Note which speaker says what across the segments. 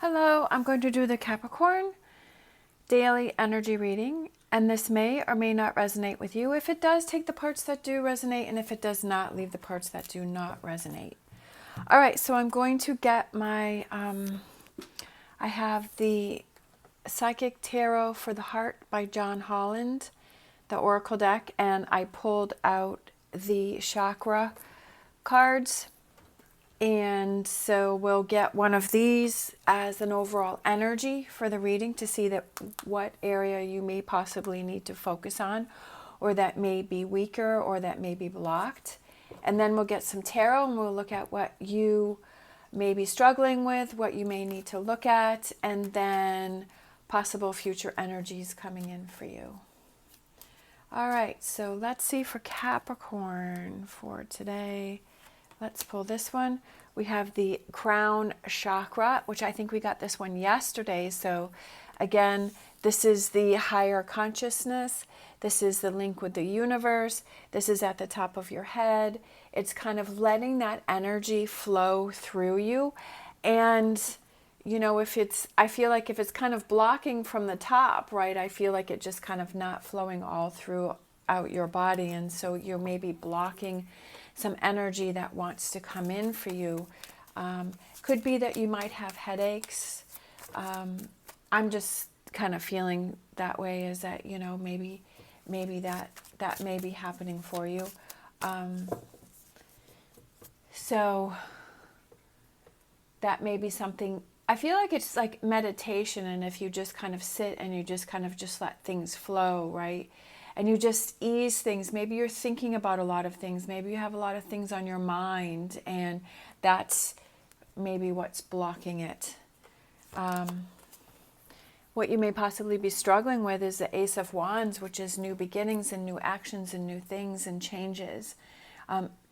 Speaker 1: Hello, I'm going to do the Capricorn daily energy reading, and this may or may not resonate with you. If it does, take the parts that do resonate, and if it does not, leave the parts that do not resonate. All right, so I'm going to get my, I have the Psychic Tarot for the Heart by John Holland, the Oracle deck, and I pulled out the chakra cards. And so we'll get one of these as an overall energy for the reading to see that what area you may possibly need to focus on, or that may be weaker, or that may be blocked. And then we'll get some tarot and we'll look at what you may be struggling with, what you may need to look at, and then possible future energies coming in for you. All right, so let's see for Capricorn for today. Let's pull this one. We have the crown chakra, which I think we got this one yesterday. So again, this is the higher consciousness. This is the link with the universe. This is at the top of your head. It's kind of letting that energy flow through you. And, you know, I feel like if it's kind of blocking from the top, right, I feel like it just kind of not flowing all throughout your body. And so you're maybe blocking some energy that wants to come in for you. Could be that you might have headaches. I'm just kind of feeling that way, is that, you know, maybe that may be happening for you. So that may be something. I feel like it's like meditation, and if you just kind of sit and you just kind of just let things flow, right? And you just ease things. Maybe you're thinking about a lot of things. Maybe you have a lot of things on your mind, and that's maybe what's blocking it. What you may possibly be struggling with is the Ace of Wands, which is new beginnings and new actions and new things and changes.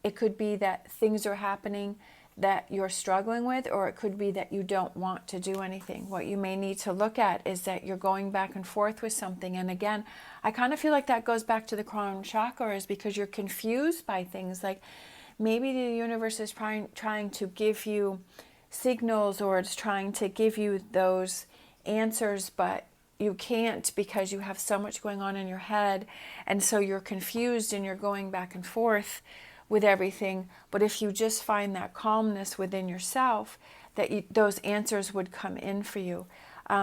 Speaker 1: It could be that things are happening that you're struggling with, or it could be that you don't want to do anything. What you may need to look at is that you're going back and forth with something. And again, I kind of feel like that goes back to the crown chakra, is because you're confused by things. Like maybe the universe is trying to give you signals, or it's trying to give you those answers, but you can't because you have so much going on in your head. And so you're confused and you're going back and forth with everything. But if you just find that calmness within yourself, that those answers would come in for you.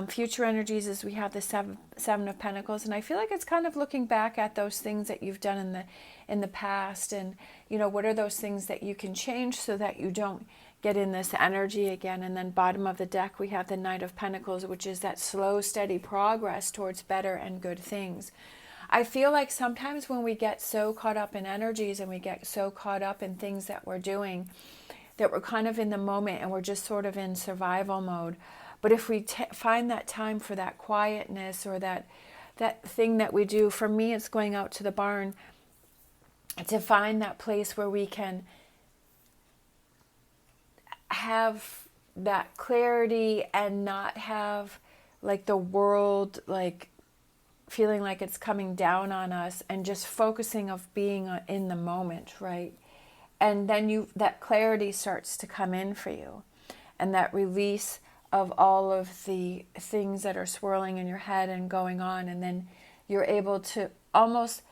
Speaker 1: Future energies is we have the Seven of Pentacles, and I feel like it's kind of looking back at those things that you've done in the past, and you know, what are those things that you can change so that you don't get in this energy again. And then bottom of the deck we have the Knight of Pentacles, which is that slow, steady progress towards better and good things. I feel like sometimes when we get so caught up in energies and we get so caught up in things that we're doing, that we're kind of in the moment and we're just sort of in survival mode. But if we find that time for that quietness, or that thing that we do, for me it's going out to the barn, to find that place where we can have that clarity and not have like the world like feeling like it's coming down on us, and just focusing of being in the moment, right? And then that clarity starts to come in for you, and that release of all of the things that are swirling in your head and going on. And then you're able to almost,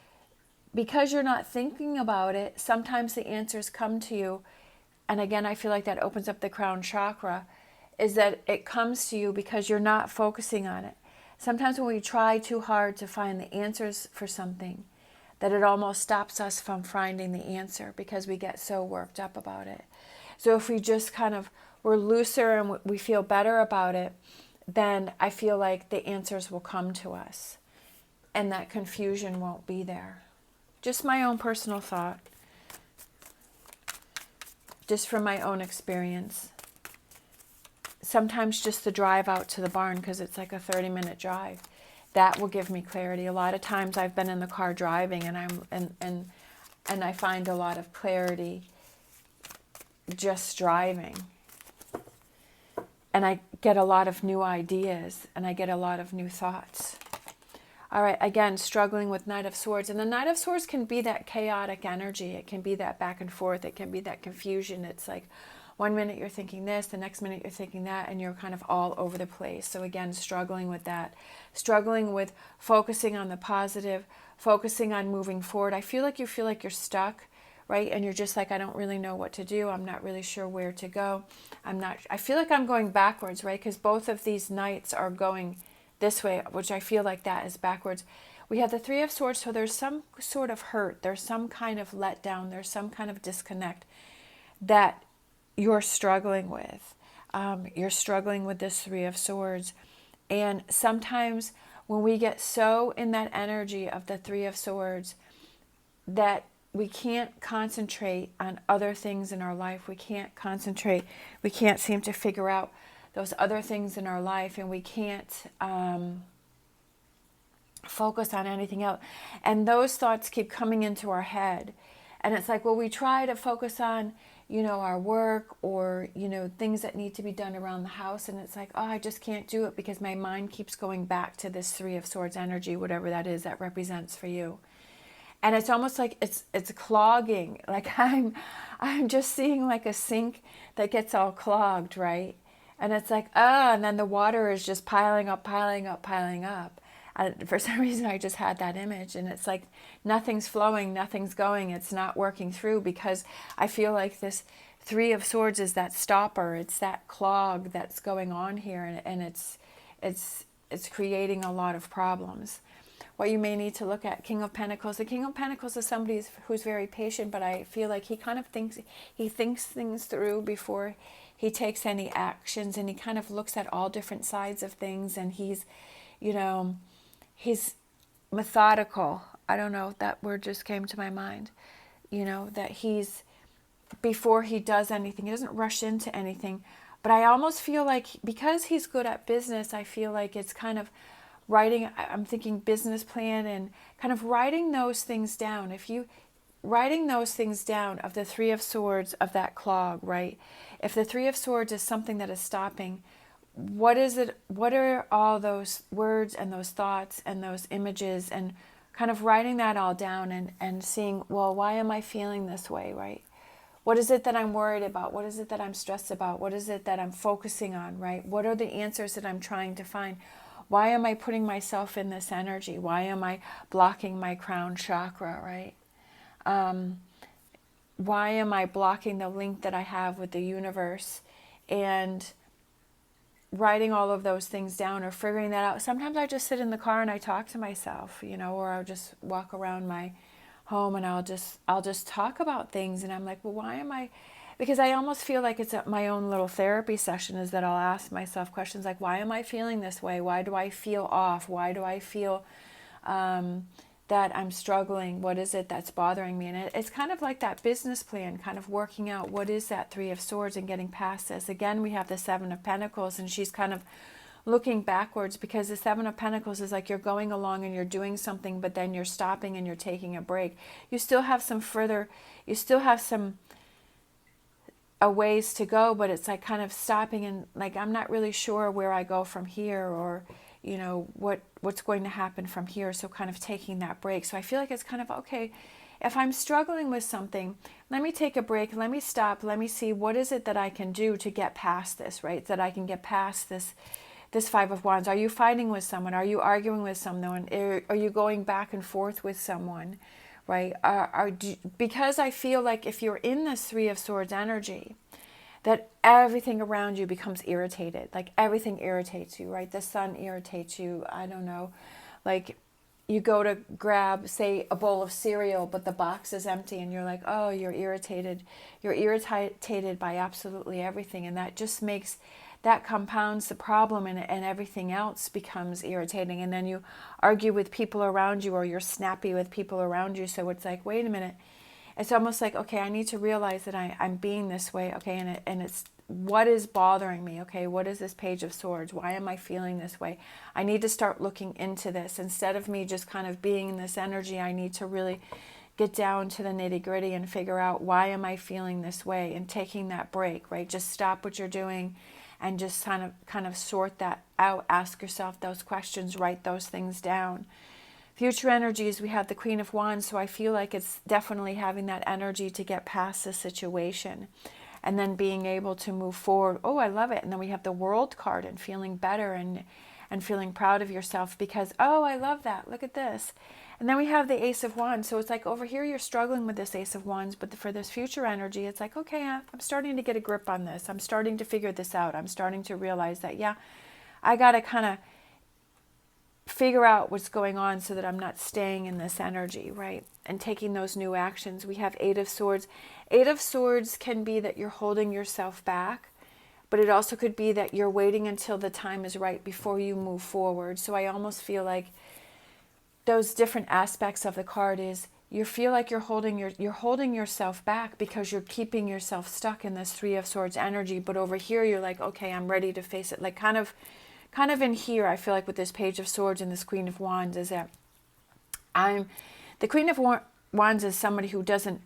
Speaker 1: because you're not thinking about it, sometimes the answers come to you. And again, I feel like that opens up the crown chakra, is that it comes to you because you're not focusing on it. Sometimes when we try too hard to find the answers for something, that it almost stops us from finding the answer because we get so worked up about it. So if we just kind of, we're looser and we feel better about it, then I feel like the answers will come to us and that confusion won't be there. Just my own personal thought. Just from my own experience. Sometimes just the drive out to the barn, because it's like a 30-minute drive, that will give me clarity. A lot of times I've been in the car driving, and I find a lot of clarity just driving. And I get a lot of new ideas, and I get a lot of new thoughts. All right, again, struggling with Knight of Swords. And the Knight of Swords can be that chaotic energy. It can be that back and forth. It can be that confusion. It's like, one minute you're thinking this, the next minute you're thinking that, and you're kind of all over the place. So again, struggling with that, struggling with focusing on the positive, focusing on moving forward. I feel like you're stuck, right? And you're just like, I don't really know what to do. I'm not really sure where to go. I feel like I'm going backwards, right? Because both of these nights are going this way, which I feel like that is backwards. We have the Three of Swords, so there's some sort of hurt, there's some kind of letdown, there's some kind of disconnect that you're struggling with. You're struggling with this Three of Swords. And sometimes when we get so in that energy of the Three of Swords that we can't concentrate on other things in our life, we can't concentrate, we can't seem to figure out those other things in our life, and we can't focus on anything else. And those thoughts keep coming into our head. And it's like, well, we try to focus on, our work or, things that need to be done around the house. And it's like, oh, I just can't do it because my mind keeps going back to this Three of Swords energy, whatever that is that represents for you. And it's almost like it's clogging. Like I'm just seeing like a sink that gets all clogged, right? And it's like, and then the water is just piling up. And for some reason, I just had that image, and it's like nothing's flowing, nothing's going, it's not working through, because I feel like this Three of Swords is that stopper, it's that clog that's going on here, and it's creating a lot of problems. What you may need to look at, King of Pentacles. The King of Pentacles is somebody who's very patient, but I feel like he kind of thinks things through before he takes any actions, and he kind of looks at all different sides of things, and he's methodical. I don't know, that word just came to my mind. That before he does anything, he doesn't rush into anything. But I almost feel like because he's good at business, I feel like it's kind of I'm thinking business plan and kind of writing those things down. Writing those things down of the Three of Swords, of that clog, right? If the Three of Swords is something that is stopping, what is it? What are all those words and those thoughts and those images, and kind of writing that all down and seeing, well, why am I feeling this way, right? What is it that I'm worried about? What is it that I'm stressed about? What is it that I'm focusing on, right? What are the answers that I'm trying to find? Why am I putting myself in this energy? Why am I blocking my crown chakra, right? Why am I blocking the link that I have with the universe? And writing all of those things down or figuring that out. Sometimes I just sit in the car and I talk to myself, or I'll just walk around my home and I'll just talk about things, and I'm like, well, why am I? Because I almost feel like it's my own little therapy session, is that I'll ask myself questions like, why am I feeling this way? Why do I feel off? Why do I feel that I'm struggling? What is it that's bothering me? And it's kind of like that business plan, kind of working out what is that Three of Swords and getting past this. Again, we have the Seven of Pentacles, and she's kind of looking backwards, because the Seven of Pentacles is like you're going along and you're doing something, but then you're stopping and you're taking a break. You still have some a ways to go, but it's like kind of stopping and like, I'm not really sure where I go from here, or what's going to happen from here. So kind of taking that break. So I feel like it's kind of, okay, if I'm struggling with something, let me take a break, let me stop, let me see what is it that I can do to get past this, right? That I can get past this Five of Wands. Are you fighting with someone? Are you arguing with someone? Are you going back and forth with someone, right? Because I feel like if you're in this Three of Swords energy, that everything around you becomes irritated. Like everything irritates you, right? The sun irritates you. I don't know. Like you go to grab, say, a bowl of cereal, but the box is empty, and you're like, oh, you're irritated. You're irritated by absolutely everything. And that compounds the problem, and everything else becomes irritating. And then you argue with people around you, or you're snappy with people around you. So it's like, wait a minute. It's almost like, okay, I need to realize that I'm being this way, okay, and it's what is bothering me, okay, what is this Page of Swords? Why am I feeling this way? I need to start looking into this. Instead of me just kind of being in this energy, I need to really get down to the nitty-gritty and figure out, why am I feeling this way? And taking that break, right? Just stop what you're doing and just kind of sort that out. Ask yourself those questions, write those things down. Future energies, we have the Queen of Wands, so I feel like it's definitely having that energy to get past the situation. and then being able to move forward. Oh, I love it. And then we have the World card and feeling better and feeling proud of yourself because, oh, I love that. Look at this. And then we have the Ace of Wands. So it's like over here you're struggling with this Ace of Wands, but for this future energy, it's like, okay, I'm starting to get a grip on this. I'm starting to figure this out. I'm starting to realize that, yeah, I got to kind of figure out what's going on so that I'm not staying in this energy, right? And taking those new actions. We have Eight of Swords. Eight of Swords can be that you're holding yourself back, but it also could be that you're waiting until the time is right before you move forward. So I almost feel like those different aspects of the card is you feel like you're holding yourself back because you're keeping yourself stuck in this Three of Swords energy. But over here, you're like, okay, I'm ready to face it. Like kind of in here, I feel like with this Page of Swords and this Queen of Wands is that the Queen of Wands is somebody who doesn't,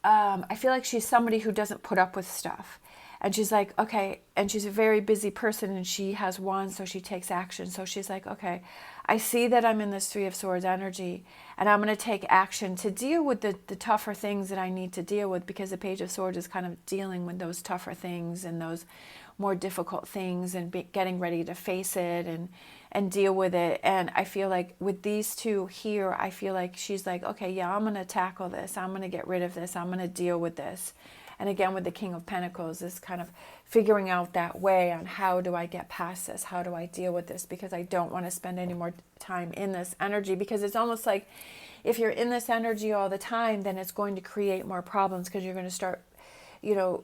Speaker 1: I feel like she's somebody who doesn't put up with stuff. And she's like, okay, and she's a very busy person and she has wands, so she takes action. So she's like, okay, I see that I'm in this Three of Swords energy and I'm going to take action to deal with the tougher things that I need to deal with, because the Page of Swords is kind of dealing with those tougher things and those more difficult things and getting ready to face it and deal with it. And I feel like with these two here, I feel like she's like, okay, yeah, I'm going to tackle this. I'm going to get rid of this. I'm going to deal with this. And again, with the King of Pentacles, is kind of figuring out that way on how do I get past this? How do I deal with this? Because I don't want to spend any more time in this energy, because it's almost like if you're in this energy all the time, then it's going to create more problems, because you're going to start,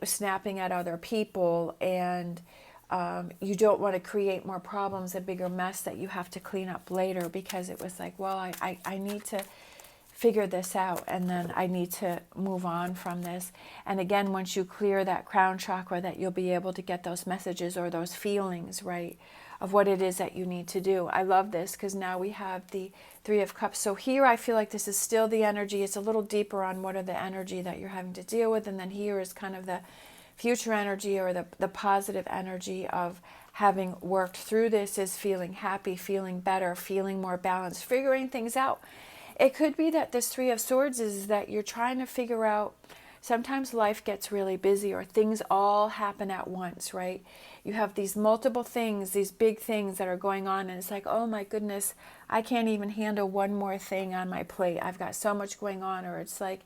Speaker 1: snapping at other people, and you don't want to create more problems, a bigger mess that you have to clean up later, because it was like, well, I need to figure this out, and then I need to move on from this. And again, once you clear that crown chakra, that you'll be able to get those messages or those feelings, right, of what it is that you need to do. I love this because now we have the Three of Cups. So here I feel like this is still the energy. It's a little deeper on what are the energy that you're having to deal with, and then here is kind of the future energy or the positive energy of having worked through this, is feeling happy, feeling better, feeling more balanced, figuring things out. It could be that this Three of Swords is that you're trying to figure out, sometimes life gets really busy or things all happen at once, right? You have these multiple things, these big things that are going on, and it's like, oh my goodness, I can't even handle one more thing on my plate. I've got so much going on. Or it's like,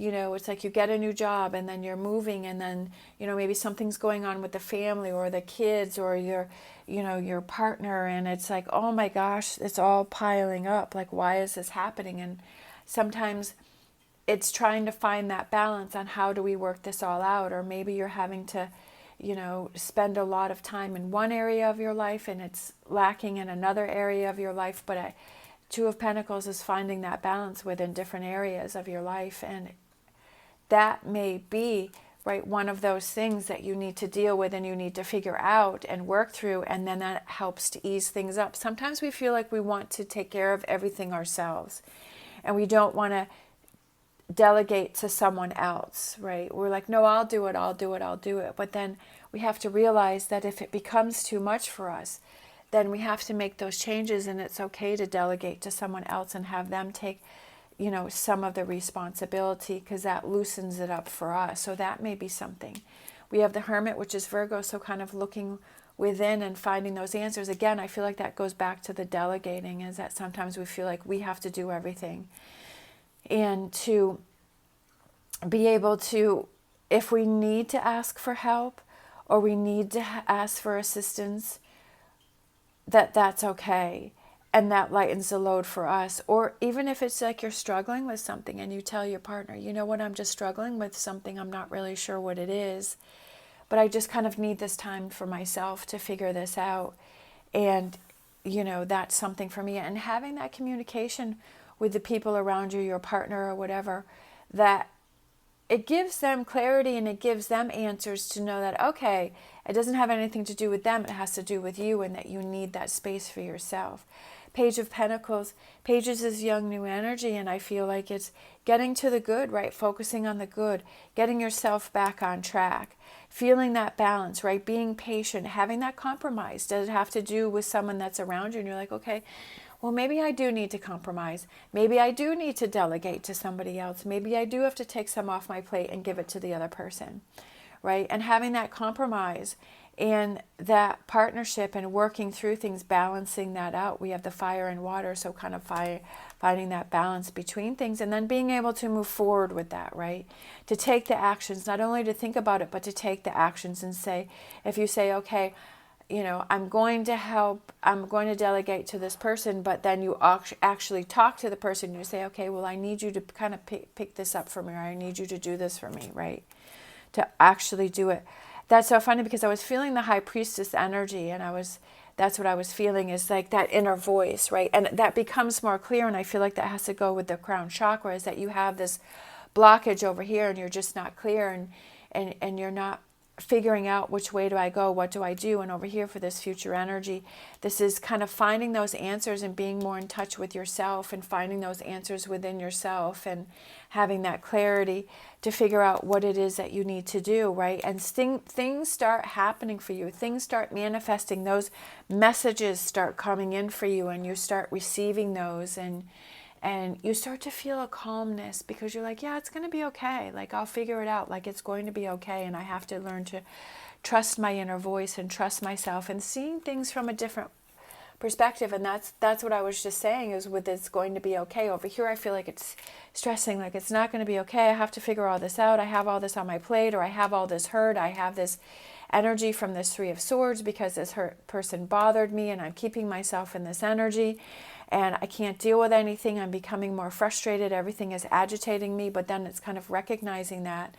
Speaker 1: it's like you get a new job and then you're moving, and then, maybe something's going on with the family or the kids or your partner, and it's like, oh my gosh, it's all piling up. Like, why is this happening? And sometimes it's trying to find that balance on how do we work this all out. Or maybe you're having to, spend a lot of time in one area of your life and it's lacking in another area of your life. But Two of Pentacles is finding that balance within different areas of your life, and that may be, right, one of those things that you need to deal with and you need to figure out and work through, and then that helps to ease things up. Sometimes we feel like we want to take care of everything ourselves, and we don't want to delegate to someone else, right? We're like, no, I'll do it. But then we have to realize that if it becomes too much for us, then we have to make those changes, and it's okay to delegate to someone else and have them take some of the responsibility, because that loosens it up for us. So that may be something. We have the Hermit, which is Virgo, so kind of looking within and finding those answers. Again, I feel like that goes back to the delegating, is that sometimes we feel like we have to do everything. And to be able to, if we need to ask for help or we need to ask for assistance, that's okay. And that lightens the load for us. Or even if it's like you're struggling with something and you tell your partner, you know what, I'm just struggling with something, I'm not really sure what it is, but I just kind of need this time for myself to figure this out. And, that's something for me. And having that communication with the people around you, your partner or whatever, that it gives them clarity and it gives them answers to know that, okay, it doesn't have anything to do with them, it has to do with you, and that you need that space for yourself. Page of Pentacles. Pages is young, new energy, and I feel like it's getting to the good, right? Focusing on the good, getting yourself back on track, feeling that balance, right? Being patient, having that compromise. Does it have to do with someone that's around you? And you're like, okay, well, maybe I do need to compromise. Maybe I do need to delegate to somebody else. Maybe I do have to take some off my plate and give it to the other person, right? And having that compromise and that partnership and working through things, balancing that out. We have the fire and water, so kind of finding that balance between things and then being able to move forward with that, right? To take the actions, not only to think about it, but to take the actions and say, if you say, okay, you know, I'm going to help, I'm going to delegate to this person, but then you actually talk to the person, you say, okay, well, I need you to kind of pick this up for me, or I need you to do this for me, right? To actually do it. That's so funny because I was feeling the high priestess energy, and that's what I was feeling, is like that inner voice, right? And that becomes more clear, and I feel like that has to go with the crown chakra, is that you have this blockage over here and you're just not clear, and you're not figuring out which way do I go, what do I do, and over here for this future energy, this is kind of finding those answers and being more in touch with yourself and finding those answers within yourself and having that clarity to figure out what it is that you need to do, right? And things start happening for you, things start manifesting, those messages start coming in for you, and you start receiving those, and you start to feel a calmness because you're like, yeah, it's going to be okay. Like, I'll figure it out. Like, it's going to be okay. And I have to learn to trust my inner voice and trust myself and seeing things from a different perspective. And that's what I was just saying, is with it's going to be okay. Over here, I feel like it's stressing, like it's not going to be okay. I have to figure all this out. I have all this on my plate, or I have all this hurt. I have this energy from this Three of Swords because this person bothered me, and I'm keeping myself in this energy. And I can't deal with anything. I'm becoming more frustrated. Everything is agitating me. But then it's kind of recognizing that,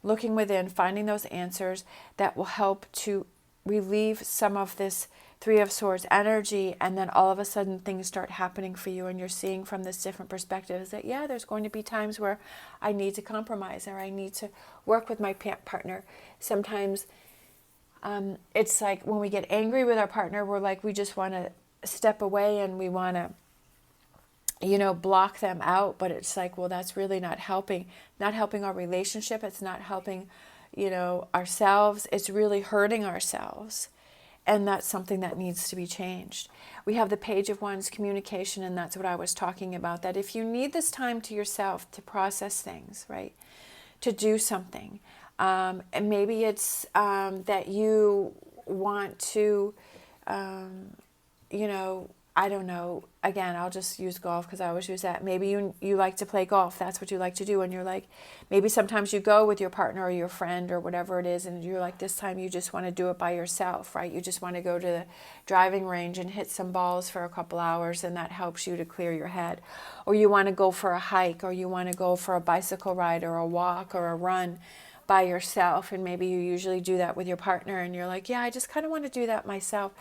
Speaker 1: looking within, finding those answers that will help to relieve some of this Three of Swords energy. And then all of a sudden things start happening for you, and you're seeing from this different perspective, is that, yeah, there's going to be times where I need to compromise, or I need to work with my partner. Sometimes it's like when we get angry with our partner, we're like, we just want to step away and we want to, you know, block them out. But it's like, well, that's really not helping our relationship. It's not helping, you know, ourselves. It's really hurting ourselves. And that's something that needs to be changed. We have the Page of Wands, communication, and that's what I was talking about, that if you need this time to yourself to process things, right, to do something, and maybe it's that you want to, you know, I don't know, again, I'll just use golf because I always use that. Maybe you like to play golf. That's what you like to do. And you're like, maybe sometimes you go with your partner or your friend or whatever it is, and you're like, this time you just want to do it by yourself, right? You just want to go to the driving range and hit some balls for a couple hours, and that helps you to clear your head. Or you want to go for a hike, or you want to go for a bicycle ride or a walk or a run by yourself. And maybe you usually do that with your partner, and you're like, yeah, I just kind of want to do that myself.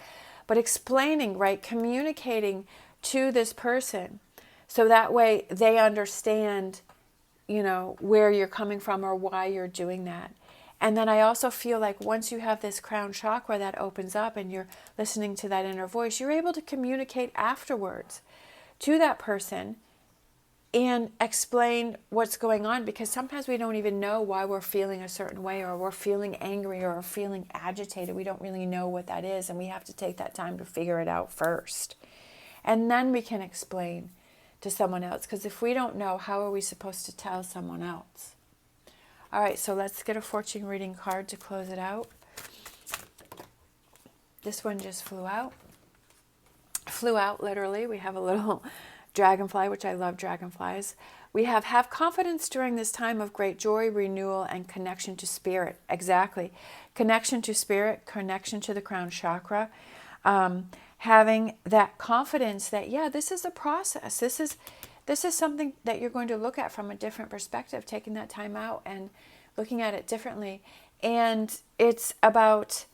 Speaker 1: But explaining, right, communicating to this person so that way they understand, you know, where you're coming from or why you're doing that. And then I also feel like once you have this crown chakra that opens up and you're listening to that inner voice, you're able to communicate afterwards to that person and explain what's going on, because sometimes we don't even know why we're feeling a certain way, or we're feeling angry, or we're feeling agitated. We don't really know what that is, and we have to take that time to figure it out first. And then we can explain to someone else, because if we don't know, how are we supposed to tell someone else? All right, so let's get a fortune reading card to close it out. This one just flew out. Flew out, literally. We have a little dragonfly, which I love dragonflies. We have confidence during this time of great joy, renewal, and connection to spirit. Exactly. Connection to spirit, connection to the crown chakra. Having that confidence that, yeah, this is a process. This is something that you're going to look at from a different perspective, taking that time out and looking at it differently. And it's about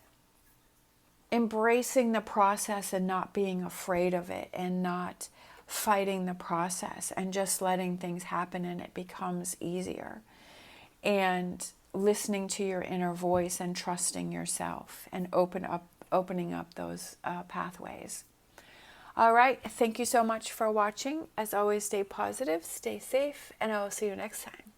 Speaker 1: embracing the process and not being afraid of it, and not fighting the process, and just letting things happen, and it becomes easier. And listening to your inner voice and trusting yourself, and opening up those pathways. All right, thank you so much for watching. As always, stay positive, stay safe, and I will see you next time.